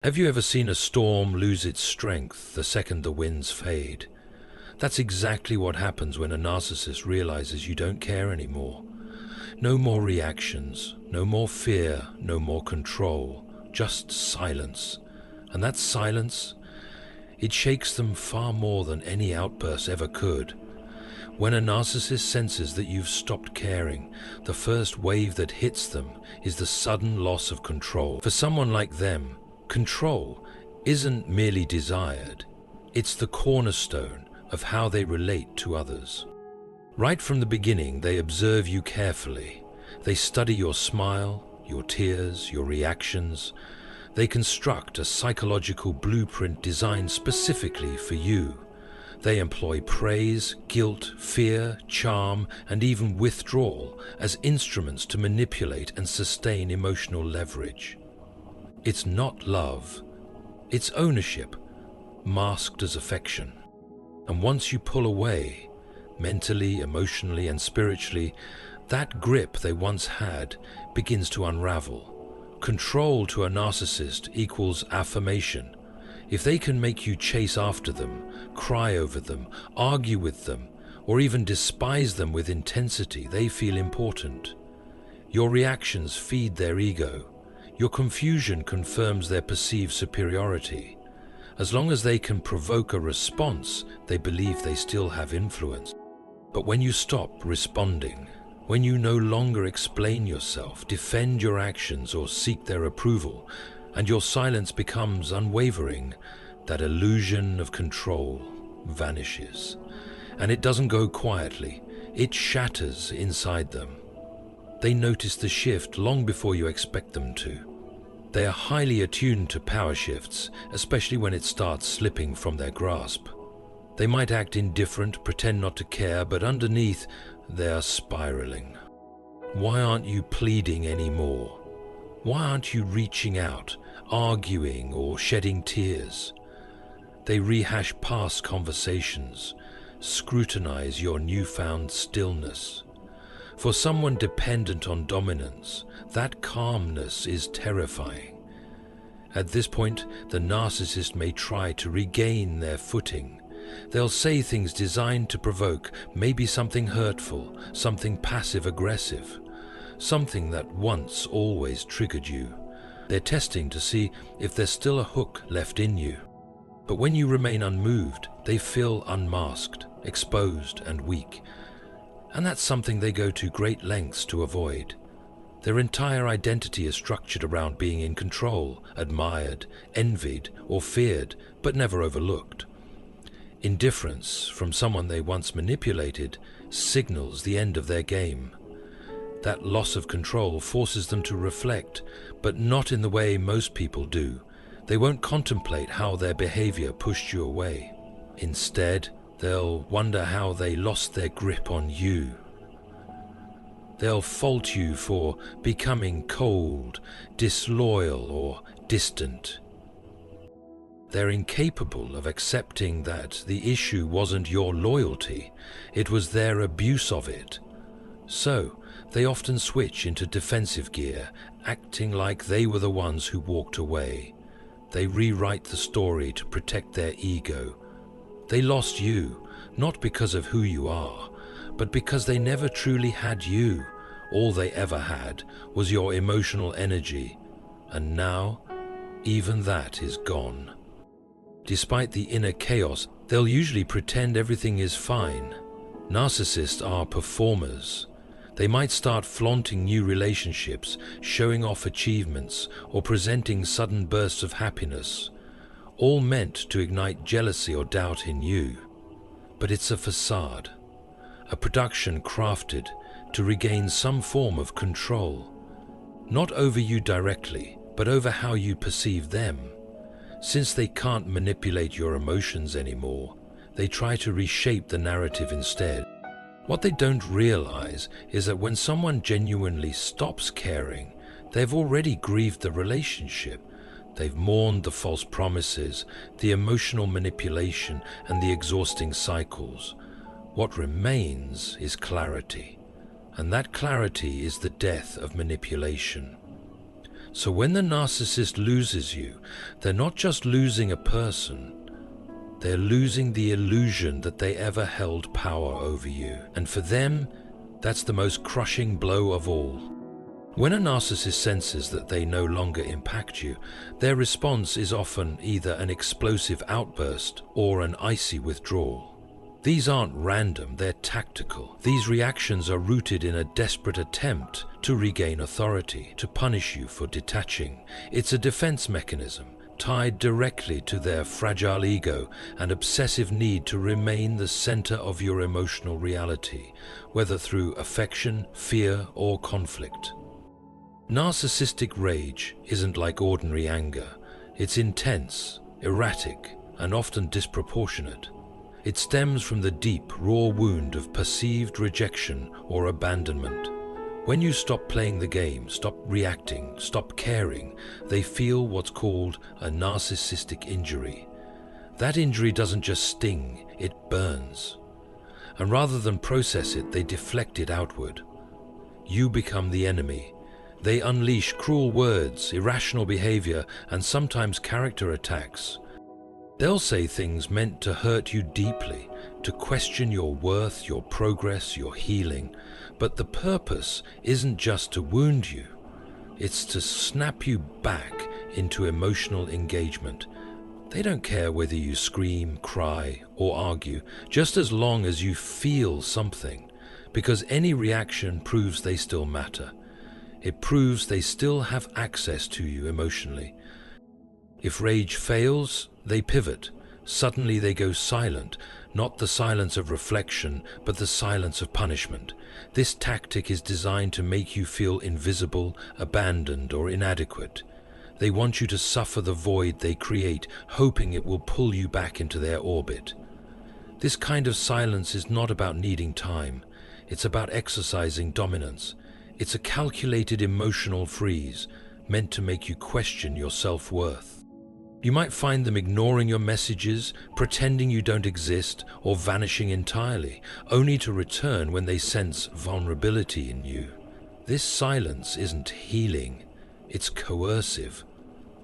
Have you ever seen a storm lose its strength the second the winds fade? That's exactly what happens when a narcissist realizes you don't care anymore. No more reactions, no more fear, no more control, just silence. And that silence, it shakes them far more than any outburst ever could. When a narcissist senses that you've stopped caring, the first wave that hits them is the sudden loss of control. For someone like them, control isn't merely desired, it's the cornerstone of how they relate to others. Right from the beginning, they observe you carefully. They study your smile, your tears, your reactions. They construct a psychological blueprint designed specifically for you. They employ praise, guilt, fear, charm, and even withdrawal as instruments to manipulate and sustain emotional leverage. It's not love, it's ownership, masked as affection. And once you pull away, mentally, emotionally, and spiritually, that grip they once had begins to unravel. Control to a narcissist equals affirmation. If they can make you chase after them, cry over them, argue with them, or even despise them with intensity, they feel important. Your reactions feed their ego. Your confusion confirms their perceived superiority. As long as they can provoke a response, they believe they still have influence. But when you stop responding, when you no longer explain yourself, defend your actions, or seek their approval, and your silence becomes unwavering, that illusion of control vanishes. And it doesn't go quietly, it shatters inside them. They notice the shift long before you expect them to. They are highly attuned to power shifts, especially when it starts slipping from their grasp. They might act indifferent, pretend not to care, but underneath, they are spiraling. Why aren't you pleading anymore? Why aren't you reaching out, arguing, or shedding tears? They rehash past conversations, scrutinize your newfound stillness. For someone dependent on dominance, that calmness is terrifying. At this point, the narcissist may try to regain their footing. They'll say things designed to provoke, maybe something hurtful, something passive-aggressive, something that once always triggered you. They're testing to see if there's still a hook left in you. But when you remain unmoved, they feel unmasked, exposed, and weak. And that's something they go to great lengths to avoid. Their entire identity is structured around being in control, admired, envied, or feared, but never overlooked. Indifference from someone they once manipulated signals the end of their game. That loss of control forces them to reflect, but not in the way most people do. They won't contemplate how their behavior pushed you away. Instead, they'll wonder how they lost their grip on you. They'll fault you for becoming cold, disloyal, or distant. They're incapable of accepting that the issue wasn't your loyalty, it was their abuse of it. So, they often switch into defensive gear, acting like they were the ones who walked away. They rewrite the story to protect their ego. They lost you, not because of who you are, but because they never truly had you. All they ever had was your emotional energy, and now, even that is gone. Despite the inner chaos, they'll usually pretend everything is fine. Narcissists are performers. They might start flaunting new relationships, showing off achievements, or presenting sudden bursts of happiness, all meant to ignite jealousy or doubt in you. But it's a facade, a production crafted to regain some form of control, not over you directly, but over how you perceive them. Since they can't manipulate your emotions anymore, they try to reshape the narrative instead. What they don't realize is that when someone genuinely stops caring, they've already grieved the relationship. They've mourned the false promises, the emotional manipulation, and the exhausting cycles. What remains is clarity, and that clarity is the death of manipulation. So when the narcissist loses you, they're not just losing a person, they're losing the illusion that they ever held power over you. And for them, that's the most crushing blow of all. When a narcissist senses that they no longer impact you, their response is often either an explosive outburst or an icy withdrawal. These aren't random, they're tactical. These reactions are rooted in a desperate attempt to regain authority, to punish you for detaching. It's a defense mechanism tied directly to their fragile ego and obsessive need to remain the center of your emotional reality, whether through affection, fear, or conflict. Narcissistic rage isn't like ordinary anger. It's intense, erratic, and often disproportionate. It stems from the deep, raw wound of perceived rejection or abandonment. When you stop playing the game, stop reacting, stop caring, they feel what's called a narcissistic injury. That injury doesn't just sting, it burns. And rather than process it, they deflect it outward. You become the enemy. They unleash cruel words, irrational behavior, and sometimes character attacks. They'll say things meant to hurt you deeply, to question your worth, your progress, your healing. But the purpose isn't just to wound you, it's to snap you back into emotional engagement. They don't care whether you scream, cry, or argue, just as long as you feel something, because any reaction proves they still matter. It proves they still have access to you emotionally. If rage fails, they pivot. Suddenly they go silent, not the silence of reflection, but the silence of punishment. This tactic is designed to make you feel invisible, abandoned, or inadequate. They want you to suffer the void they create, hoping it will pull you back into their orbit. This kind of silence is not about needing time. It's about exercising dominance. It's a calculated emotional freeze, meant to make you question your self-worth. You might find them ignoring your messages, pretending you don't exist, or vanishing entirely, only to return when they sense vulnerability in you. This silence isn't healing, it's coercive.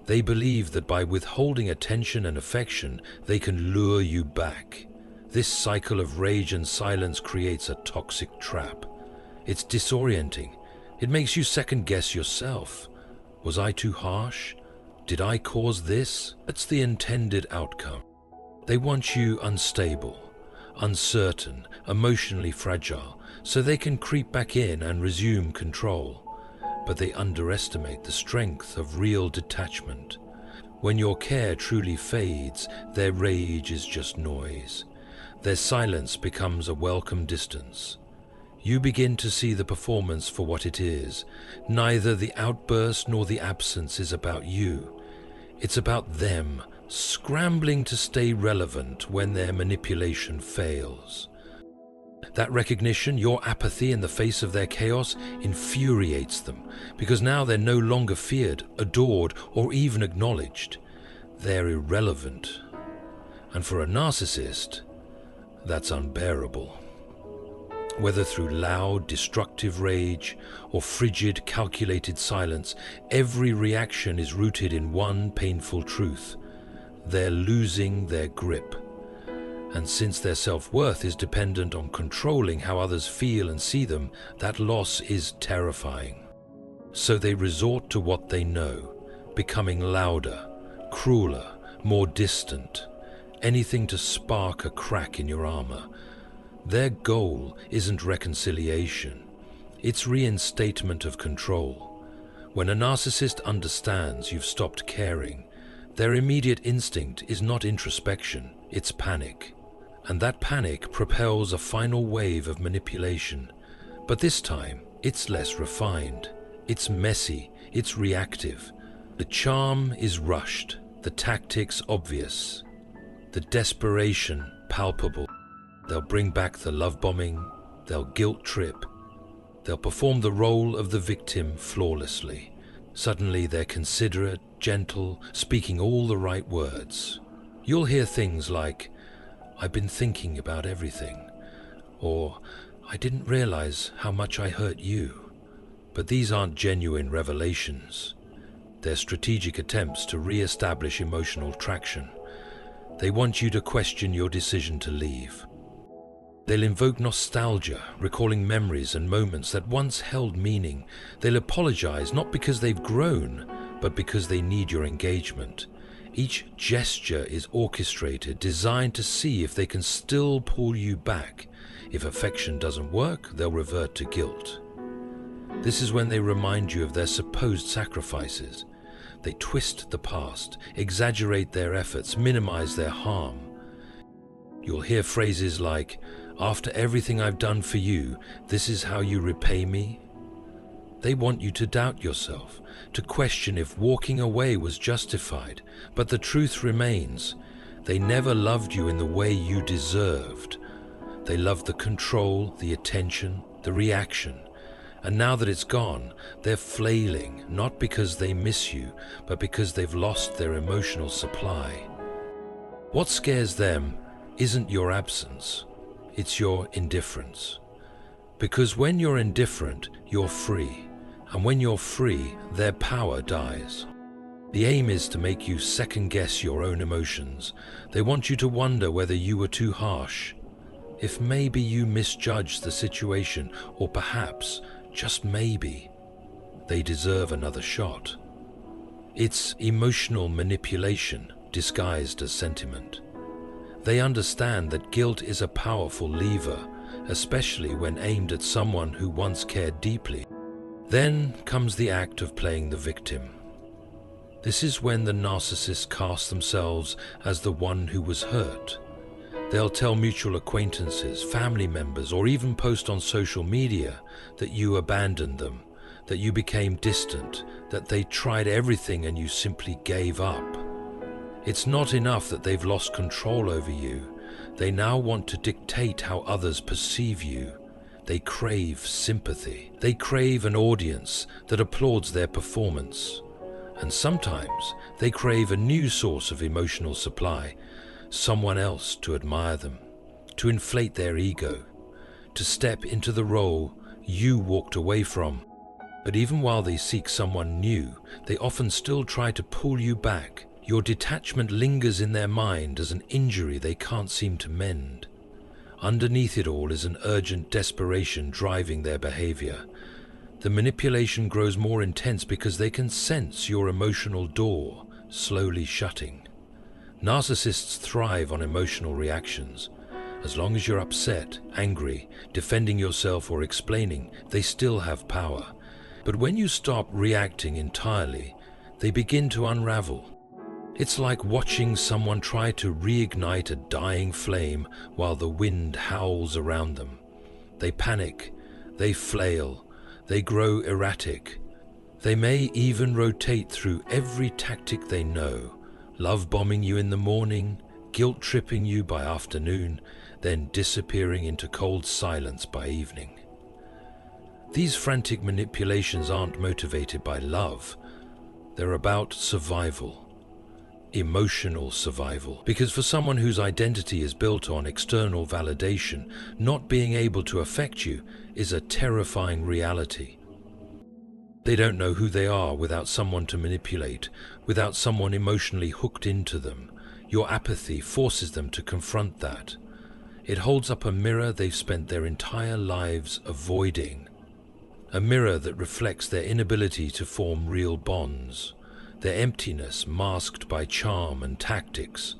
They believe that by withholding attention and affection, they can lure you back. This cycle of rage and silence creates a toxic trap. It's disorienting. It makes you second-guess yourself. Was I too harsh? Did I cause this? That's the intended outcome. They want you unstable, uncertain, emotionally fragile, so they can creep back in and resume control. But they underestimate the strength of real detachment. When your care truly fades, their rage is just noise. Their silence becomes a welcome distance. You begin to see the performance for what it is. Neither the outburst nor the absence is about you. It's about them, scrambling to stay relevant when their manipulation fails. That recognition, your apathy in the face of their chaos, infuriates them, because now they're no longer feared, adored, or even acknowledged. They're irrelevant. And for a narcissist, that's unbearable. Whether through loud, destructive rage or frigid, calculated silence, every reaction is rooted in one painful truth. They're losing their grip. And since their self-worth is dependent on controlling how others feel and see them, that loss is terrifying. So they resort to what they know, becoming louder, crueler, more distant, anything to spark a crack in your armor. Their goal isn't reconciliation, it's reinstatement of control. When a narcissist understands you've stopped caring, their immediate instinct is not introspection, it's panic. And that panic propels a final wave of manipulation. But this time, it's less refined, it's messy, it's reactive. The charm is rushed, the tactics obvious, the desperation palpable. They'll bring back the love bombing, they'll guilt trip, they'll perform the role of the victim flawlessly. Suddenly they're considerate, gentle, speaking all the right words. You'll hear things like, "I've been thinking about everything," or "I didn't realize how much I hurt you." But these aren't genuine revelations. their strategic attempts to re-establish emotional traction. They want you to question your decision to leave. They'll invoke nostalgia, recalling memories and moments that once held meaning. They'll apologize not because they've grown, but because they need your engagement. Each gesture is orchestrated, designed to see if they can still pull you back. If affection doesn't work, they'll revert to guilt. This is when they remind you of their supposed sacrifices. They twist the past, exaggerate their efforts, minimize their harm. You'll hear phrases like, "After everything I've done for you, this is how you repay me?" They want you to doubt yourself, to question if walking away was justified. But the truth remains, they never loved you in the way you deserved. They loved the control, the attention, the reaction. And now that it's gone, they're flailing, not because they miss you, but because they've lost their emotional supply. What scares them isn't your absence, it's your indifference. Because when you're indifferent, you're free. And when you're free, their power dies. The aim is to make you second-guess your own emotions. They want you to wonder whether you were too harsh, if maybe you misjudged the situation, or perhaps, just maybe, they deserve another shot. It's emotional manipulation disguised as sentiment. They understand that guilt is a powerful lever, especially when aimed at someone who once cared deeply. Then comes the act of playing the victim. This is when the narcissists cast themselves as the one who was hurt. They'll tell mutual acquaintances, family members, or even post on social media that you abandoned them, that you became distant, that they tried everything and you simply gave up. It's not enough that they've lost control over you. They now want to dictate how others perceive you. They crave sympathy. They crave an audience that applauds their performance. And sometimes they crave a new source of emotional supply, someone else to admire them, to inflate their ego, to step into the role you walked away from. But even while they seek someone new, they often still try to pull you back. Your detachment lingers in their mind as an injury they can't seem to mend. Underneath it all is an urgent desperation driving their behavior. The manipulation grows more intense because they can sense your emotional door slowly shutting. Narcissists thrive on emotional reactions. As long as you're upset, angry, defending yourself or explaining, they still have power. But when you stop reacting entirely, they begin to unravel. It's like watching someone try to reignite a dying flame while the wind howls around them. They panic, they flail, they grow erratic. They may even rotate through every tactic they know, love bombing you in the morning, guilt tripping you by afternoon, then disappearing into cold silence by evening. These frantic manipulations aren't motivated by love. They're about survival. Emotional survival. Because for someone whose identity is built on external validation, not being able to affect you is a terrifying reality. They don't know who they are without someone to manipulate, without someone emotionally hooked into them. Your apathy forces them to confront that. It holds up a mirror they've spent their entire lives avoiding. A mirror that reflects their inability to form real bonds, their emptiness masked by charm and tactics,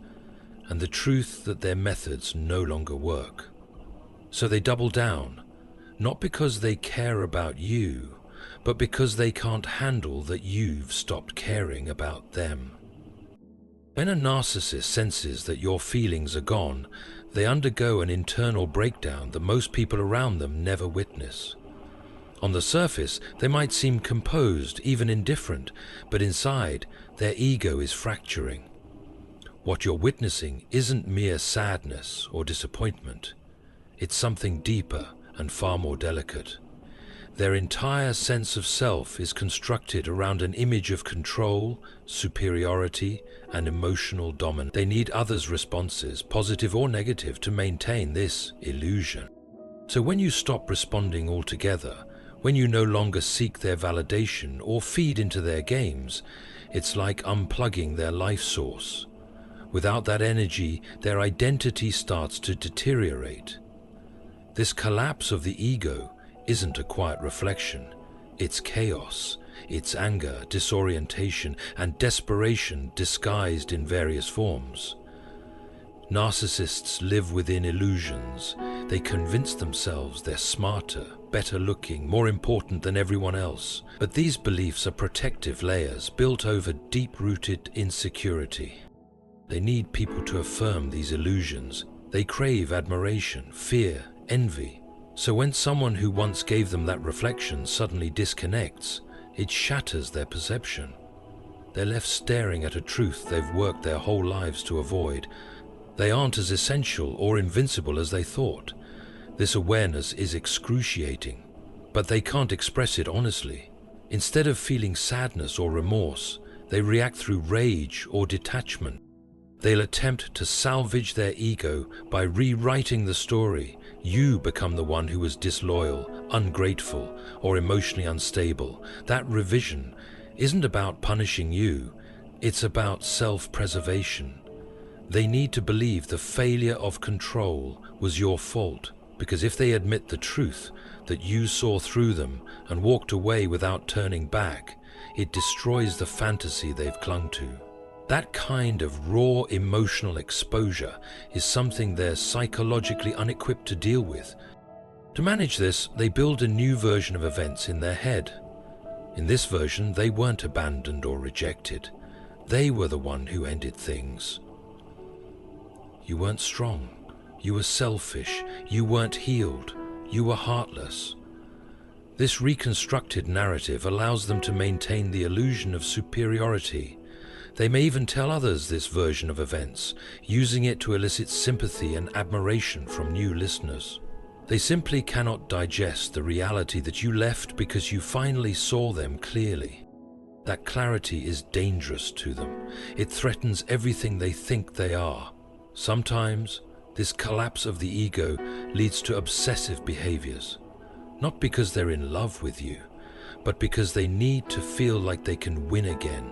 and the truth that their methods no longer work. So they double down, not because they care about you, but because they can't handle that you've stopped caring about them. When a narcissist senses that your feelings are gone, they undergo an internal breakdown that most people around them never witness. On the surface, they might seem composed, even indifferent, but inside, their ego is fracturing. What you're witnessing isn't mere sadness or disappointment. It's something deeper and far more delicate. Their entire sense of self is constructed around an image of control, superiority, and emotional dominance. They need others' responses, positive or negative, to maintain this illusion. So when you stop responding altogether, when you no longer seek their validation or feed into their games, It's like unplugging their life source. Without that energy, their identity starts to deteriorate. This collapse of the ego isn't a quiet reflection. It's chaos. It's anger, disorientation, and desperation disguised in various forms. Narcissists live within illusions. They convince themselves they're smarter, better looking, more important than everyone else. But these beliefs are protective layers built over deep-rooted insecurity. They need people to affirm these illusions. They crave admiration, fear, envy. So when someone who once gave them that reflection suddenly disconnects, it shatters their perception. They're left staring at a truth they've worked their whole lives to avoid. They aren't as essential or invincible as they thought. This awareness is excruciating, but they can't express it honestly. Instead of feeling sadness or remorse, they react through rage or detachment. They'll attempt to salvage their ego by rewriting the story. You become the one who was disloyal, ungrateful, or emotionally unstable. That revision isn't about punishing you, it's about self-preservation. They need to believe the failure of control was your fault, because if they admit the truth, that you saw through them and walked away without turning back, it destroys the fantasy they've clung to. That kind of raw emotional exposure is something they're psychologically unequipped to deal with. To manage this, they build a new version of events in their head. In this version, they weren't abandoned or rejected. They were the one who ended things. You weren't strong. You were selfish. You weren't healed. You were heartless. This reconstructed narrative allows them to maintain the illusion of superiority. They may even tell others this version of events, using it to elicit sympathy and admiration from new listeners. They simply cannot digest the reality that you left because you finally saw them clearly. That clarity is dangerous to them. It threatens everything they think they are. Sometimes, this collapse of the ego leads to obsessive behaviors, not because they're in love with you, but because they need to feel like they can win again.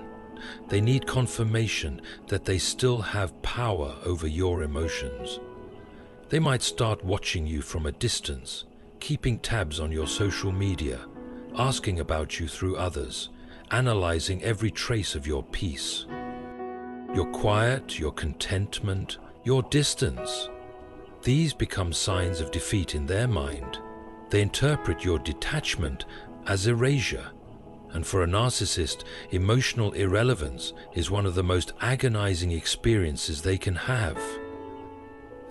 They need confirmation that they still have power over your emotions. They might start watching you from a distance, keeping tabs on your social media, asking about you through others, analyzing every trace of your peace. Your quiet, your contentment, your distance. These become signs of defeat in their mind. They interpret your detachment as erasure. And for a narcissist, emotional irrelevance is one of the most agonizing experiences they can have.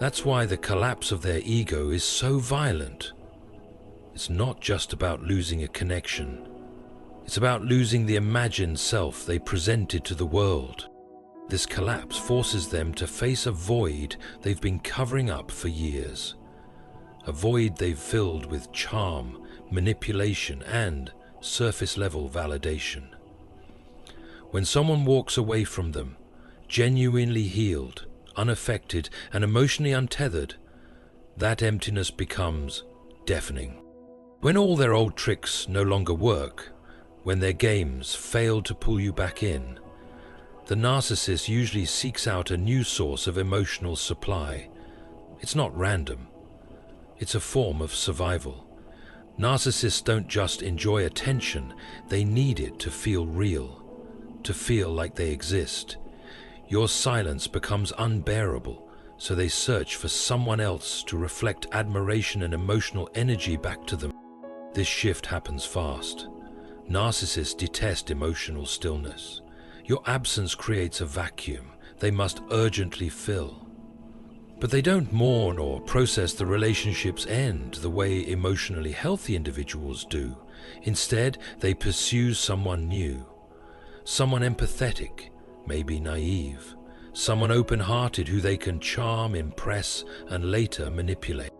That's why the collapse of their ego is so violent. It's not just about losing a connection. It's about losing the imagined self they presented to the world. This collapse forces them to face a void they've been covering up for years. A void they've filled with charm, manipulation, and surface-level validation. When someone walks away from them, genuinely healed, unaffected, and emotionally untethered, that emptiness becomes deafening. When all their old tricks no longer work, when their games fail to pull you back in, the narcissist usually seeks out a new source of emotional supply. It's not random. It's a form of survival. Narcissists don't just enjoy attention, they need it to feel real, to feel like they exist. Your silence becomes unbearable, so they search for someone else to reflect admiration and emotional energy back to them. This shift happens fast. Narcissists detest emotional stillness. Your absence creates a vacuum they must urgently fill. But they don't mourn or process the relationship's end the way emotionally healthy individuals do. Instead, they pursue someone new, someone empathetic, maybe naive, someone open-hearted who they can charm, impress, and later manipulate.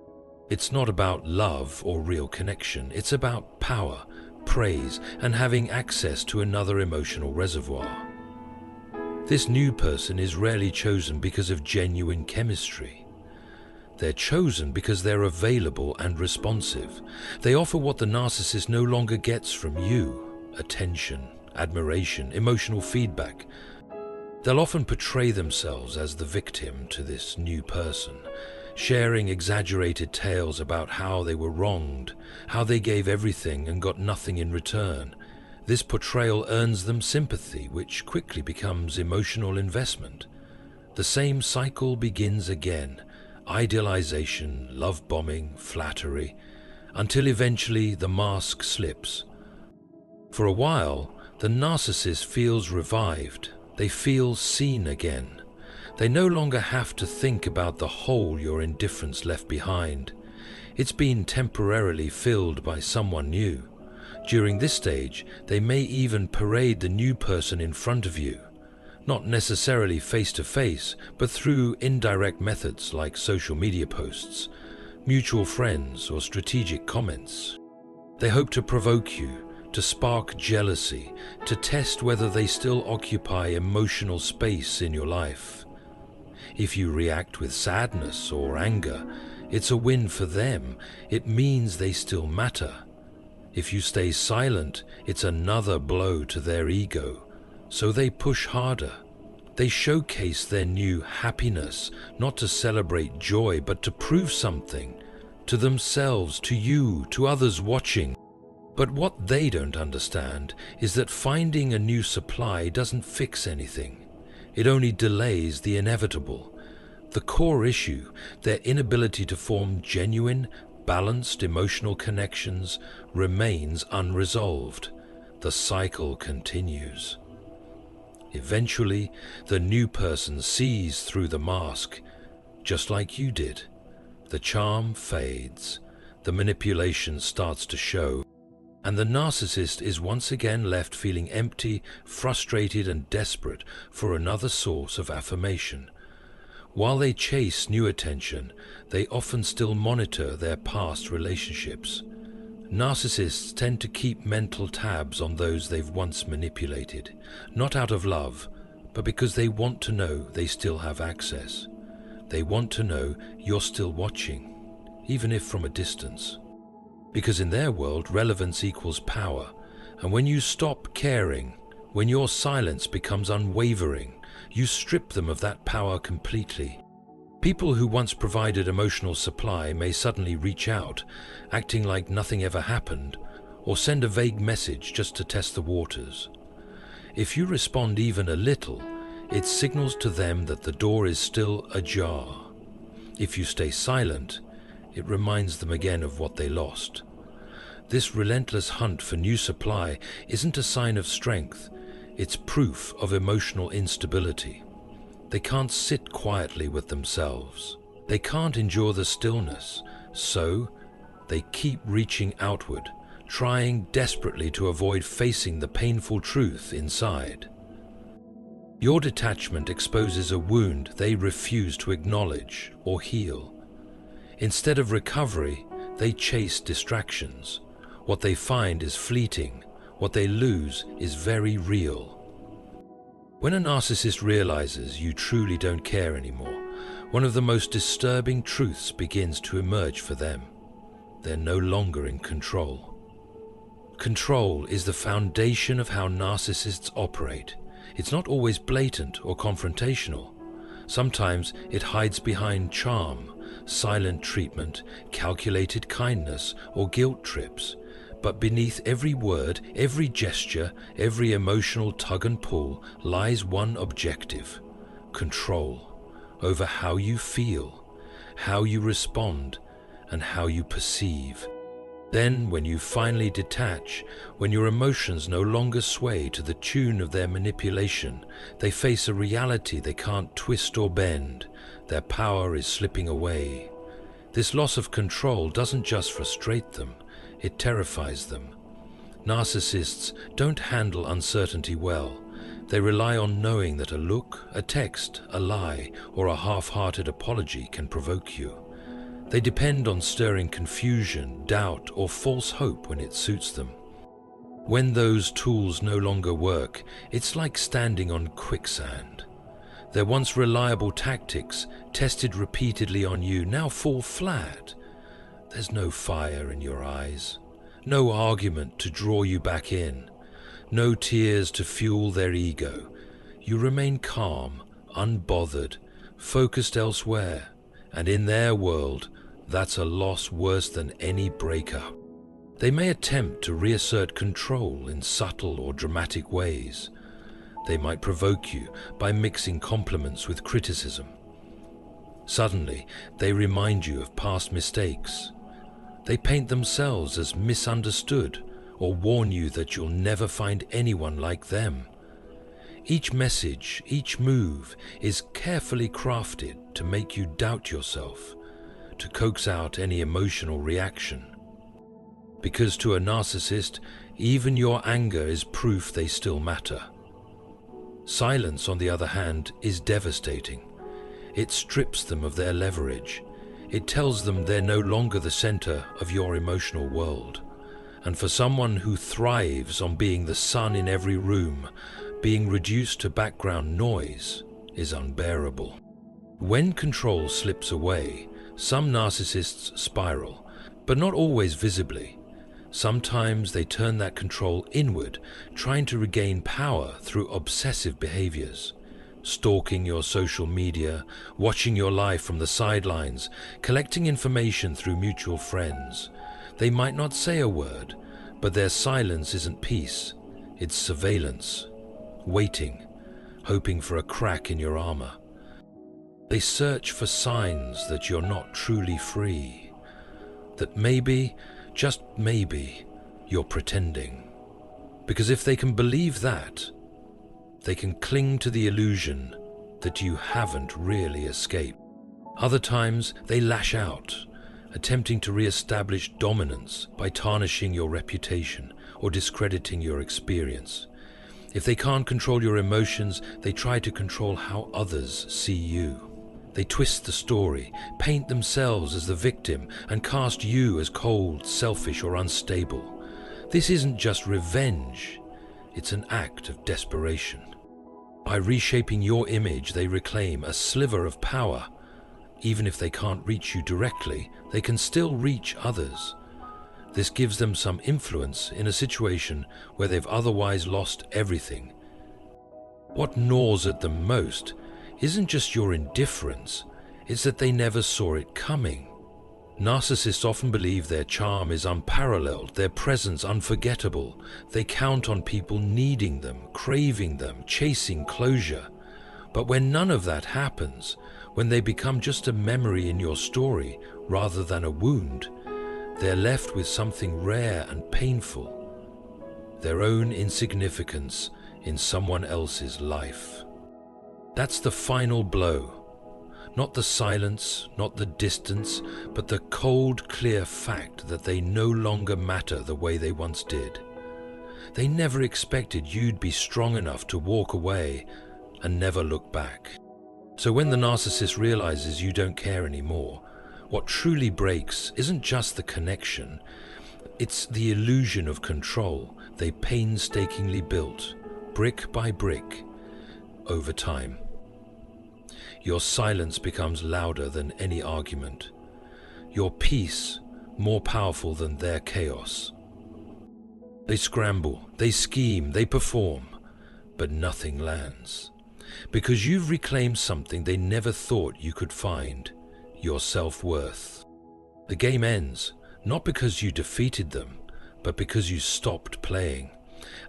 It's not about love or real connection. It's about power, praise, and having access to another emotional reservoir. This new person is rarely chosen because of genuine chemistry. They're chosen because they're available and responsive. They offer what the narcissist no longer gets from you: attention, admiration, emotional feedback. They'll often portray themselves as the victim to this new person, sharing exaggerated tales about how they were wronged, how they gave everything and got nothing in return. This portrayal earns them sympathy, which quickly becomes emotional investment. The same cycle begins again: idealization, love bombing, flattery, until eventually the mask slips. For a while, the narcissist feels revived. They feel seen again. They no longer have to think about the hole your indifference left behind. It's been temporarily filled by someone new. During this stage, they may even parade the new person in front of you, not necessarily face to face, but through indirect methods like social media posts, mutual friends, or strategic comments. They hope to provoke you, to spark jealousy, to test whether they still occupy emotional space in your life. If you react with sadness or anger, it's a win for them. It means they still matter. If you stay silent, it's another blow to their ego. So they push harder. They showcase their new happiness, not to celebrate joy, but to prove something to themselves, to you, to others watching. But what they don't understand is that finding a new supply doesn't fix anything. It only delays the inevitable. The core issue, their inability to form genuine, balanced emotional connections, remains unresolved. The cycle continues. Eventually, the new person sees through the mask, just like you did. The charm fades, the manipulation starts to show, and the narcissist is once again left feeling empty, frustrated, and desperate for another source of affirmation. While they chase new attention, they often still monitor their past relationships. Narcissists tend to keep mental tabs on those they've once manipulated, not out of love, but because they want to know they still have access. They want to know you're still watching, even if from a distance. Because in their world, relevance equals power, and when you stop caring, when your silence becomes unwavering, you strip them of that power completely. People who once provided emotional supply may suddenly reach out, acting like nothing ever happened, or send a vague message just to test the waters. If you respond even a little, it signals to them that the door is still ajar. If you stay silent, it reminds them again of what they lost. This relentless hunt for new supply isn't a sign of strength, it's proof of emotional instability. They can't sit quietly with themselves. They can't endure the stillness, so they keep reaching outward, trying desperately to avoid facing the painful truth inside. Your detachment exposes a wound they refuse to acknowledge or heal. Instead of recovery, they chase distractions. What they find is fleeting. What they lose is very real. When a narcissist realizes you truly don't care anymore, one of the most disturbing truths begins to emerge for them. They're no longer in control. Control is the foundation of how narcissists operate. It's not always blatant or confrontational. Sometimes it hides behind charm, silent treatment, calculated kindness, or guilt trips. But beneath every word, every gesture, every emotional tug and pull lies one objective: control over how you feel, how you respond, and how you perceive. Then, when you finally detach, when your emotions no longer sway to the tune of their manipulation, they face a reality they can't twist or bend. Their power is slipping away. This loss of control doesn't just frustrate them, it terrifies them. Narcissists don't handle uncertainty well. They rely on knowing that a look, a text, a lie, or a half-hearted apology can provoke you. They depend on stirring confusion, doubt, or false hope when it suits them. When those tools no longer work, it's like standing on quicksand. Their once reliable tactics, tested repeatedly on you, now fall flat. There's no fire in your eyes, no argument to draw you back in. No tears to fuel their ego. You remain calm, unbothered, focused elsewhere, and in their world, that's a loss worse than any breakup. They may attempt to reassert control in subtle or dramatic ways. They might provoke you by mixing compliments with criticism. Suddenly, they remind you of past mistakes. They paint themselves as misunderstood or warn you that you'll never find anyone like them. Each message, each move is carefully crafted to make you doubt yourself, to coax out any emotional reaction. Because to a narcissist, even your anger is proof they still matter. Silence, on the other hand, is devastating. It strips them of their leverage. It tells them they're no longer the center of your emotional world. And for someone who thrives on being the sun in every room, being reduced to background noise is unbearable. When control slips away, some narcissists spiral, but not always visibly. Sometimes they turn that control inward, trying to regain power through obsessive behaviors. Stalking your social media, watching your life from the sidelines, collecting information through mutual friends. They might not say a word, but their silence isn't peace, it's surveillance. Waiting, hoping for a crack in your armor. They search for signs that you're not truly free, that maybe, just maybe, you're pretending. Because if they can believe that, they can cling to the illusion that you haven't really escaped. Other times, they lash out, attempting to re-establish dominance by tarnishing your reputation or discrediting your experience. If they can't control your emotions, they try to control how others see you. They twist the story, paint themselves as the victim, and cast you as cold, selfish, or unstable. This isn't just revenge, it's an act of desperation. By reshaping your image, they reclaim a sliver of power. Even if they can't reach you directly, they can still reach others. This gives them some influence in a situation where they've otherwise lost everything. What gnaws at them most isn't just your indifference, it's that they never saw it coming. Narcissists often believe their charm is unparalleled, their presence unforgettable. They count on people needing them, craving them, chasing closure. But when none of that happens, when they become just a memory in your story rather than a wound, they're left with something rare and painful, their own insignificance in someone else's life. That's the final blow. Not the silence, not the distance, but the cold, clear fact that they no longer matter the way they once did. They never expected you'd be strong enough to walk away and never look back. So when the narcissist realizes you don't care anymore, what truly breaks isn't just the connection, it's the illusion of control they painstakingly built, brick by brick, over time. Your silence becomes louder than any argument. Your peace more powerful than their chaos. They scramble, they scheme, they perform, but nothing lands. Because you've reclaimed something they never thought you could find, your self-worth. The game ends, not because you defeated them, but because you stopped playing.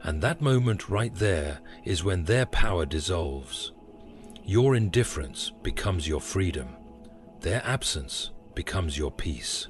And that moment right there is when their power dissolves. Your indifference becomes your freedom. Their absence becomes your peace.